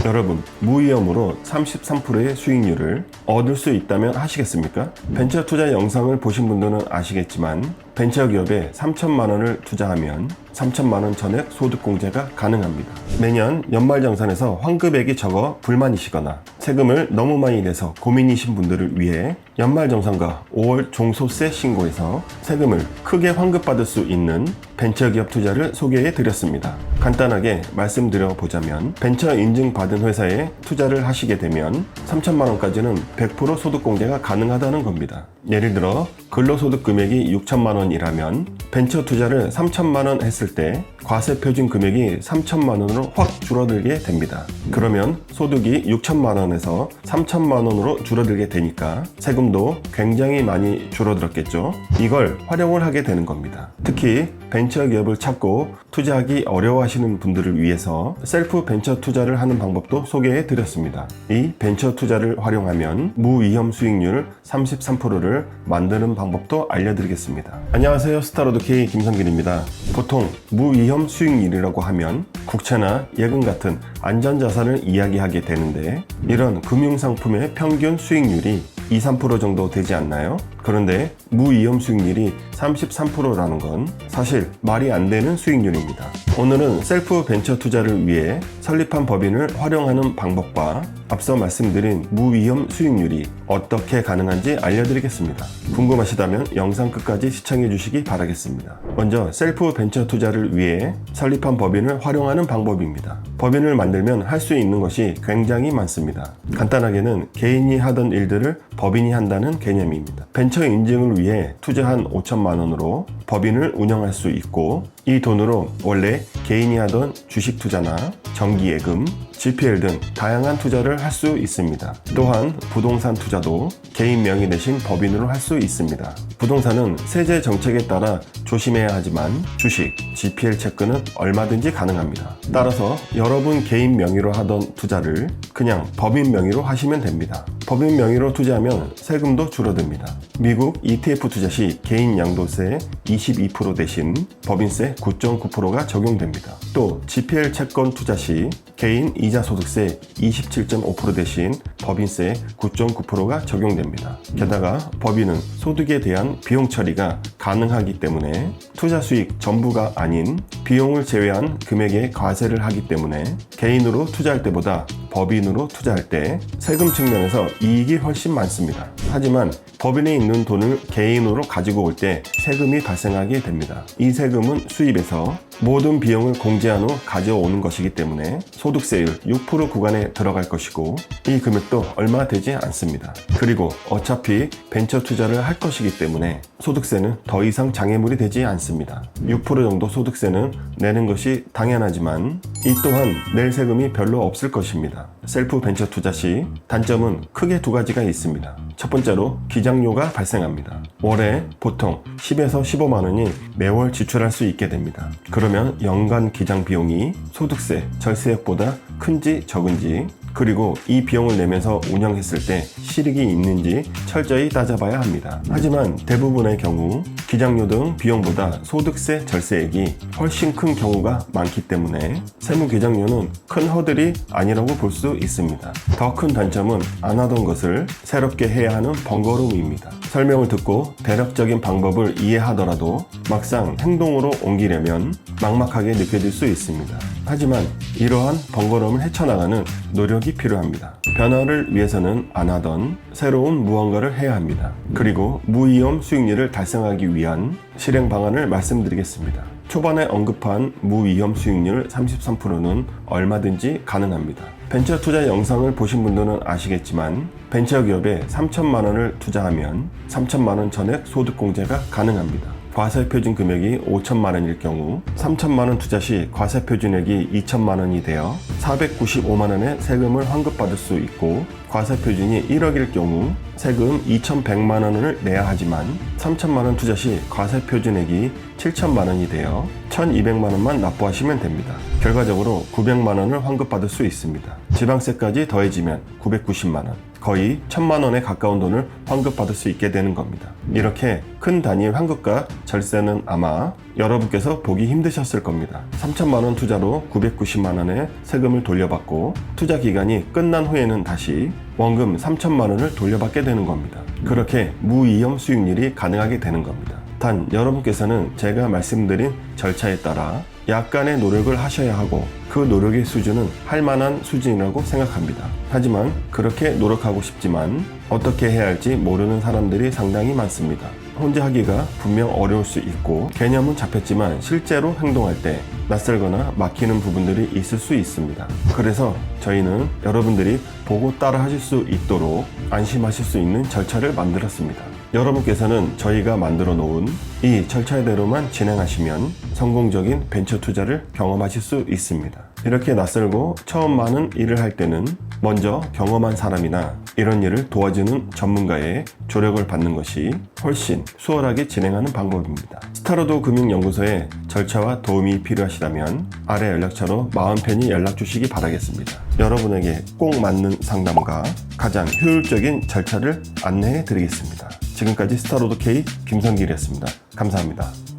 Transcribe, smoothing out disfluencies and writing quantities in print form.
여러분, 무위험으로 33%의 수익률을 얻을 수 있다면 하시겠습니까? 벤처 투자 영상을 보신 분들은 아시겠지만 벤처기업에 3천만 원을 투자하면 3천만 원 전액 소득공제가 가능합니다. 매년 연말정산에서 환급액이 적어 불만이시거나 세금을 너무 많이 내서 고민이신 분들을 위해 연말정산과 5월 종소세 신고에서 세금을 크게 환급받을 수 있는 벤처기업 투자를 소개해 드렸습니다. 간단하게 말씀드려 보자면 벤처 인증받은 회사에 투자를 하시게 되면 3천만 원까지는 100% 소득공제가 가능하다는 겁니다. 예를 들어 근로소득 금액이 6천만 원이라면 벤처 투자를 3천만 원 했을 때 과세 표준 금액이 3천만 원으로 확 줄어들게 됩니다. 그러면 소득이 6천만 원에서 3천만 원으로 줄어들게 되니까 세금도 굉장히 많이 줄어들었겠죠. 이걸 활용을 하게 되는 겁니다. 특히 벤처 기업을 찾고 투자하기 어려워하시는 분들을 위해서 셀프 벤처 투자를 하는 방법도 소개해 드렸습니다. 이 벤처 투자를 활용하면 무위험 수익률 33%를 만드는 방법도 알려드리겠습니다. 안녕하세요, 스타로드 K 김성길입니다. 보통 무위험 수익률이라고 하면 국채나 예금 같은 안전자산을 이야기하게 되는데 이런 금융상품의 평균 수익률이 2~3% 정도 되지 않나요? 그런데 무위험 수익률이 33%라는 건 사실 말이 안 되는 수익률입니다. 오늘은 셀프 벤처 투자를 위해 설립한 법인을 활용하는 방법과 앞서 말씀드린 무위험 수익률이 어떻게 가능한지 알려드리겠습니다. 궁금하시다면 영상 끝까지 시청해 주시기 바라겠습니다. 먼저 셀프 벤처 투자를 위해 설립한 법인을 활용하는 방법입니다. 법인을 만들면 할 수 있는 것이 굉장히 많습니다. 간단하게는 개인이 하던 일들을 법인이 한다는 개념입니다. 벤처 인증을 위해 투자한 5천만 원으로 법인을 운영할 수 있고 이 돈으로 원래 개인이 하던 주식 투자나 정기예금, GPL 등 다양한 투자를 할 수 있습니다. 또한 부동산 투자도 개인 명의 대신 법인으로 할 수 있습니다. 부동산은 세제 정책에 따라 조심해야 하지만 주식, GPL 채권은 얼마든지 가능합니다. 따라서 여러분 개인 명의로 하던 투자를 그냥 법인 명의로 하시면 됩니다. 법인 명의로 투자하면 세금도 줄어듭니다. 미국 ETF 투자 시 개인 양도세 22% 대신 법인세 9.9%가 적용됩니다. 또 GPL 채권 투자 시 개인 이자 소득세 27.5% 대신 법인세 9.9%가 적용됩니다. 게다가 법인은 소득에 대한 비용 처리가 가능하기 때문에 투자 수익 전부가 아닌 비용을 제외한 금액에 과세를 하기 때문에 개인으로 투자할 때보다 법인으로 투자할 때 세금 측면에서 이익이 훨씬 많습니다. 하지만 법인에 있는 돈을 개인으로 가지고 올 때 세금이 발생하게 됩니다. 이 세금은 수입에서 모든 비용을 공제한 후 가져오는 것이기 때문에 소득세율 6% 구간에 들어갈 것이고 이 금액도 얼마 되지 않습니다. 그리고 어차피 벤처 투자를 할 것이기 때문에 소득세는 더 이상 장애물이 되지 않습니다. 6% 정도 소득세는 내는 것이 당연하지만 이 또한 낼 세금이 별로 없을 것입니다. 셀프 벤처 투자 시 단점은 크게 두 가지가 있습니다. 첫 번째로 기장료가 발생합니다. 월에 보통 10에서 15만 원이 매월 지출할 수 있게 됩니다. 그러면 연간 기장 비용이 소득세, 절세액보다 큰지 적은지 그리고 이 비용을 내면서 운영했을 때 실익이 있는지 철저히 따져봐야 합니다. 하지만 대부분의 경우 기장료 등 비용보다 소득세, 절세액이 훨씬 큰 경우가 많기 때문에 세무기장료는 큰 허들이 아니라고 볼 수 있습니다. 더 큰 단점은 안 하던 것을 새롭게 해야 하는 번거로움입니다. 설명을 듣고 대략적인 방법을 이해하더라도 막상 행동으로 옮기려면 막막하게 느껴질 수 있습니다. 하지만 이러한 번거로움을 헤쳐나가는 노력이 필요합니다. 변화를 위해서는 안 하던 새로운 무언가를 해야 합니다. 그리고 무위험 수익률을 달성하기 위한 실행 방안을 말씀드리겠습니다. 초반에 언급한 무위험 수익률 33%는 얼마든지 가능합니다. 벤처 투자 영상을 보신 분들은 아시겠지만 벤처기업에 3천만 원을 투자하면 3천만 원 전액 소득공제가 가능합니다. 과세 표준 금액이 5천만 원일 경우 3천만 원 투자 시 과세 표준액이 2천만 원이 되어 495만 원의 세금을 환급받을 수 있고 과세 표준이 1억일 경우 세금 2,100만 원을 내야 하지만 3천만 원 투자 시 과세 표준액이 7천만 원이 되어 1,200만 원만 납부하시면 됩니다. 결과적으로 900만 원을 환급받을 수 있습니다. 지방세까지 더해지면 990만 원. 거의 1,000만 원에 가까운 돈을 환급받을 수 있게 되는 겁니다. 이렇게 큰 단위의 환급과 절세는 아마 여러분께서 보기 힘드셨을 겁니다. 3,000만 원 투자로 990만 원의 세금을 돌려받고 투자 기간이 끝난 후에는 다시 원금 3,000만 원을 돌려받게 되는 겁니다. 그렇게 무위험 수익률이 가능하게 되는 겁니다. 단 여러분께서는 제가 말씀드린 절차에 따라 약간의 노력을 하셔야 하고 그 노력의 수준은 할 만한 수준이라고 생각합니다. 하지만 그렇게 노력하고 싶지만 어떻게 해야 할지 모르는 사람들이 상당히 많습니다. 혼자 하기가 분명 어려울 수 있고 개념은 잡혔지만 실제로 행동할 때 낯설거나 막히는 부분들이 있을 수 있습니다. 그래서 저희는 여러분들이 보고 따라 하실 수 있도록 안심하실 수 있는 절차를 만들었습니다. 여러분께서는 저희가 만들어 놓은 이 절차대로만 진행하시면 성공적인 벤처 투자를 경험하실 수 있습니다. 이렇게 낯설고 처음 많은 일을 할 때는 먼저 경험한 사람이나 이런 일을 도와주는 전문가의 조력을 받는 것이 훨씬 수월하게 진행하는 방법입니다. 스타로드 금융연구소의 절차와 도움이 필요하시다면 아래 연락처로 마음 편히 연락 주시기 바라겠습니다. 여러분에게 꼭 맞는 상담과 가장 효율적인 절차를 안내해 드리겠습니다. 지금까지 스타로드 K 김성길이었습니다. 감사합니다.